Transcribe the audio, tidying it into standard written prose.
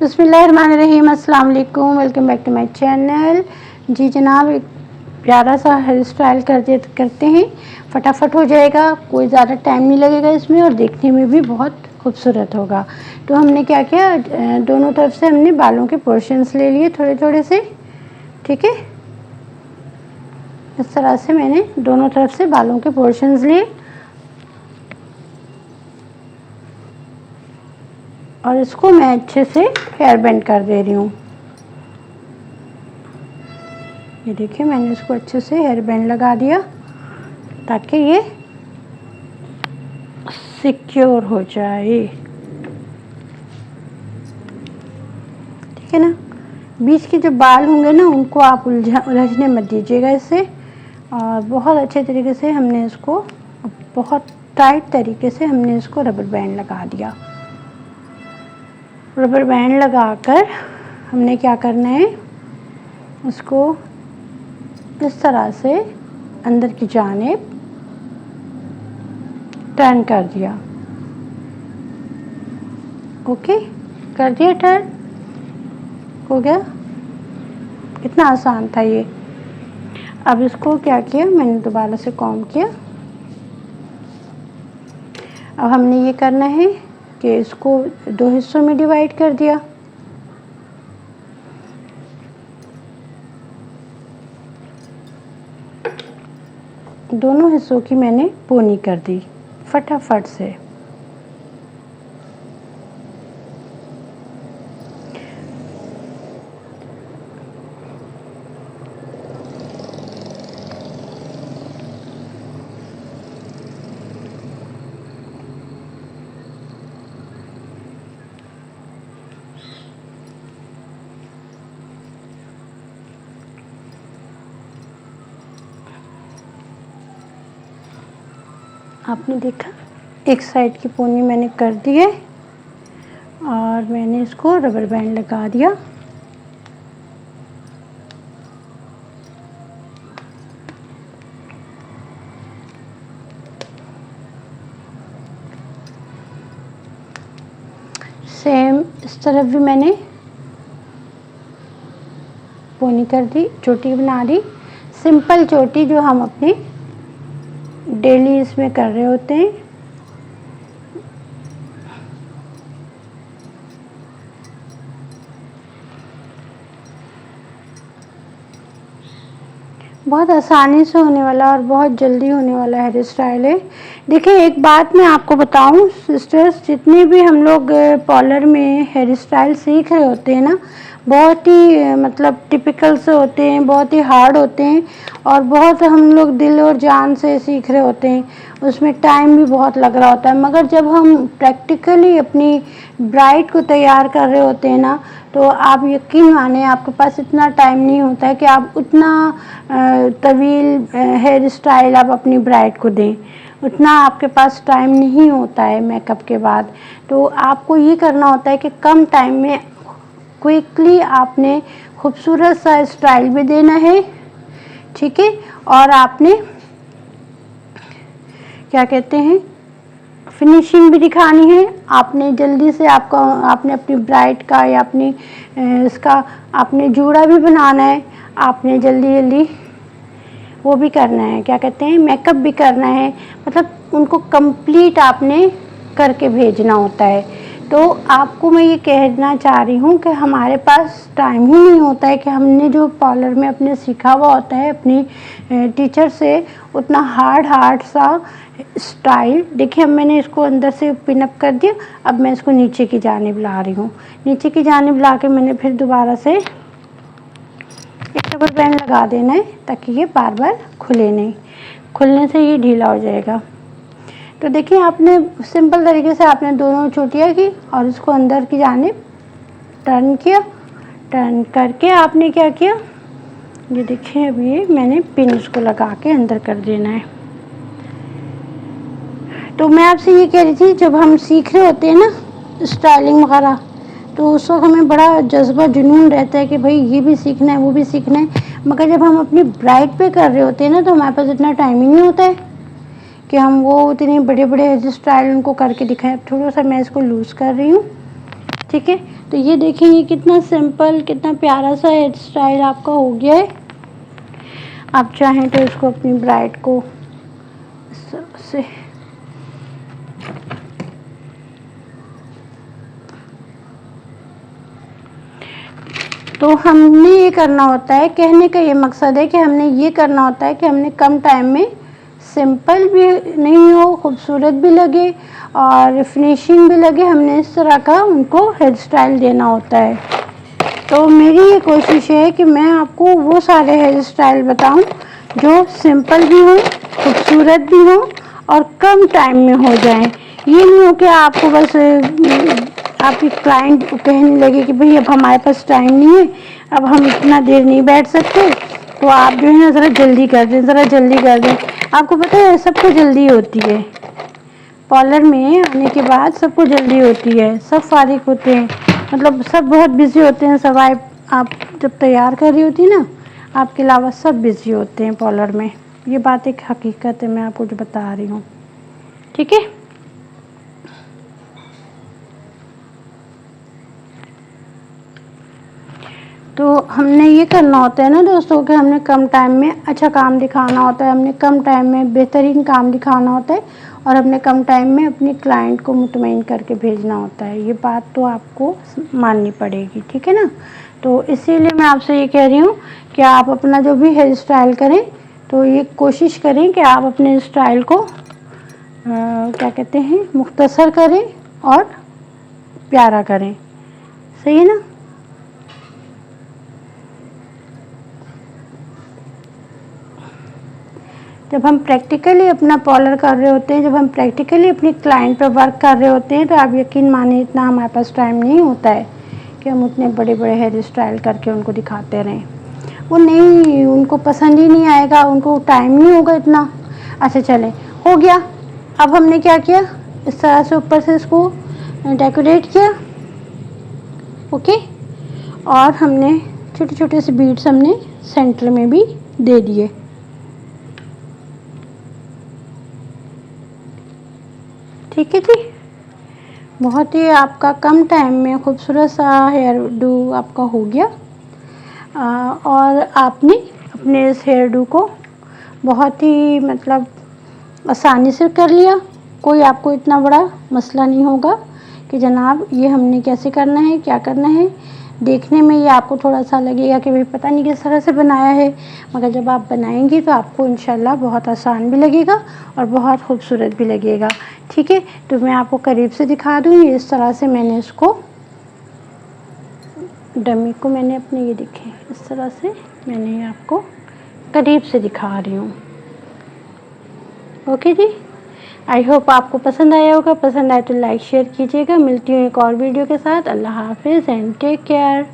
बिस्मिल्लाहिर्रहमानिर्रहीम, अस्सलाम वालेकुम, welcome back to my channel. जी जनाब, एक प्यारा सा हेयर स्टाइल करते हैं, फटाफट हो जाएगा, कोई ज़्यादा टाइम नहीं लगेगा इसमें और देखने में भी बहुत खूबसूरत होगा। तो हमने क्या किया, दोनों तरफ से हमने बालों के पोर्शंस ले लिए थोड़े थोड़े से, ठीक है। इस तरह से मैंने दोनों तरफ से बालों के पोर्शंस लिए और इसको मैं अच्छे से हेयर बेंड कर दे रही हूँ। ये देखिए, मैंने इसको अच्छे से हेयर बैंड लगा दिया ताकि ये सिक्योर हो जाए, ठीक है ना। बीच के जो बाल होंगे ना, उनको आप उलझने मत दीजिएगा इससे। और बहुत अच्छे तरीके से हमने इसको, बहुत टाइट तरीके से हमने इसको रबर बैंड लगा दिया। रबर बैंड लगाकर हमने क्या करना है, उसको इस तरह से अंदर की जानिब टर्न कर दिया। ओके, कर दिया टर्न, हो गया। कितना आसान था ये। अब इसको क्या किया, मैंने दोबारा से कॉम्ब किया। अब हमने ये करना है कि इसको दो हिस्सों में डिवाइड कर दिया। दोनों हिस्सों की मैंने पोनी कर दी फटाफट से। आपने देखा, एक साइड की पोनी मैंने कर दी है और मैंने इसको रबर बैंड लगा दिया। सेम इस तरफ भी मैंने पोनी कर दी, चोटी बना दी। सिंपल चोटी जो हम अपनी डेली इसमें कर रहे होते हैं। बहुत आसानी से होने वाला और बहुत जल्दी होने वाला हेयर स्टाइल है। देखिए, एक बात मैं आपको बताऊं सिस्टर्स, जितने भी हम लोग पार्लर में हेयर स्टाइल सीख रहे होते हैं ना, बहुत ही मतलब टिपिकल से होते हैं, बहुत ही हार्ड होते हैं और बहुत हम लोग दिल और जान से सीख रहे होते हैं। उसमें टाइम भी बहुत लग रहा होता है, मगर जब हम प्रैक्टिकली अपनी ब्राइड को तैयार कर रहे होते हैं ना, तो आप यकीन माने आपके पास इतना टाइम नहीं होता है कि आप उतना तवील हेयर स्टाइल आप अपनी ब्राइड को दें। उतना आपके पास टाइम नहीं होता है मेकअप के बाद। तो आपको ये करना होता है कि कम टाइम में क्विकली आपने खूबसूरत सा स्टाइल भी देना है, ठीक है। और आपने क्या कहते हैं, फिनिशिंग भी दिखानी है। आपने जल्दी से आपने अपनी ब्राइड का या अपनी इसका आपने जूड़ा भी बनाना है। आपने जल्दी जल्दी वो भी करना है, क्या कहते हैं, मेकअप भी करना है। मतलब उनको कंप्लीट आपने करके भेजना होता है। तो आपको मैं ये कहना चाह रही हूँ कि हमारे पास टाइम ही नहीं होता है कि हमने जो पार्लर में अपने सीखा हुआ होता है अपनी टीचर से, उतना हार्ड सा स्टाइल। देखिए, अब मैंने इसको अंदर से पिनअप कर दिया। अब मैं इसको नीचे की जानिब ला रही हूँ। नीचे की जानिब ला के मैंने फिर दोबारा से एक रबर बैंड लगा देना है ताकि ये बार बार खुले नहीं, खुलने से ये ढीला हो जाएगा। तो देखिए, आपने सिंपल तरीके से आपने दोनों चोटियाँ की और इसको अंदर की जानिब टर्न किया। टर्न करके आपने क्या किया, ये देखिए, अब ये मैंने पिन इसको लगा के अंदर कर देना है। तो मैं आपसे ये कह रही थी, जब हम सीख रहे होते हैं ना स्टाइलिंग वगैरह, तो उस वक्त हमें बड़ा जज्बा जुनून रहता है कि भाई ये भी सीखना है, वो भी सीखना है। मगर जब हम अपनी ब्राइड पे कर रहे होते हैं ना, तो हमारे पास इतना टाइम ही नहीं होता है कि हम वो इतने बड़े बड़े हेयर स्टाइल उनको करके दिखाएं। थोड़ा सा मैं इसको लूज़ कर रही हूँ, ठीक है। तो ये देखें, ये कितना सिंपल, कितना प्यारा सा हेयर स्टाइल आपका हो गया है। आप चाहें तो इसको अपनी ब्राइड को इस तरह से तो हमने ये करना होता है, कहने का ये मकसद है कि हमने ये करना होता है कि हमने कम टाइम में सिंपल भी नहीं हो, खूबसूरत भी लगे और फिनिशिंग भी लगे, हमने इस तरह का उनको हेयर स्टाइल देना होता है। तो मेरी ये कोशिश है कि मैं आपको वो सारे हेयर स्टाइल बताऊं जो सिंपल भी हों, खूबसूरत भी हों और कम टाइम में हो जाएं। ये नहीं हो कि आपको बस आपकी क्लाइंट कहने लगे कि भाई अब हमारे पास टाइम नहीं है, अब हम इतना देर नहीं बैठ सकते, तो आप जो है ना ज़रा जल्दी कर दें, ज़रा जल्दी कर दें। आपको पता है सबको जल्दी होती है, पार्लर में आने के बाद सबको जल्दी होती है, सब फारिग होते हैं, मतलब सब बहुत बिजी होते हैं। सवाई आप जब तैयार कर रही होती ना, आपके अलावा सब बिजी होते हैं पार्लर में। ये बात एक हकीकत है, मैं आपको जो बता रही हूँ, ठीक है। तो हमने ये करना होता है ना दोस्तों कि हमने कम टाइम में अच्छा काम दिखाना होता है, हमने कम टाइम में बेहतरीन काम दिखाना होता है और हमने कम टाइम में अपने क्लाइंट को मुतमईन करके भेजना होता है। ये बात तो आपको माननी पड़ेगी, ठीक है ना। तो इसीलिए मैं आपसे ये कह रही हूँ कि आप अपना जो भी हेयर स्टाइल करें तो ये कोशिश करें कि आप अपने स्टाइल को क्या कहते हैं, मुख्तसर करें और प्यारा करें, सही है ना। जब हम प्रैक्टिकली अपना पार्लर कर रहे होते हैं, जब हम प्रैक्टिकली अपने क्लाइंट पर वर्क कर रहे होते हैं, तो आप यकीन मानिए इतना हमारे पास टाइम नहीं होता है कि हम उतने बड़े बड़े हेयर स्टाइल करके उनको दिखाते रहें। वो नहीं, उनको पसंद ही नहीं आएगा, उनको टाइम नहीं होगा इतना। अच्छा चले, हो गया। अब हमने क्या किया, इस तरह से ऊपर से इसको डेकोरेट किया, ओके। और हमने छोटे छोटे से बीड्स हमने सेंटर में भी दे दिए, ठीक है जी। बहुत ही आपका कम टाइम में खूबसूरत सा हेयर डू आपका हो गया। और आपने अपने इस हेयर डू को बहुत ही मतलब आसानी से कर लिया। कोई आपको इतना बड़ा मसला नहीं होगा कि जनाब ये हमने कैसे करना है, क्या करना है। देखने में ये आपको थोड़ा सा लगेगा कि भाई पता नहीं किस तरह से बनाया है, मगर जब आप बनाएंगी तो आपको इंशाल्लाह बहुत आसान भी लगेगा और बहुत खूबसूरत भी लगेगा, ठीक है। तो मैं आपको करीब से दिखा दूँगी, इस तरह से मैंने इसको डमी को मैंने अपने ये देखें, इस तरह से मैंने आपको करीब से दिखा रही हूँ, ओके जी। आई होप आपको पसंद आया होगा, पसंद आए तो लाइक शेयर कीजिएगा। मिलती हूँ एक और वीडियो के साथ। अल्लाह हाफिज़ एंड टेक केयर।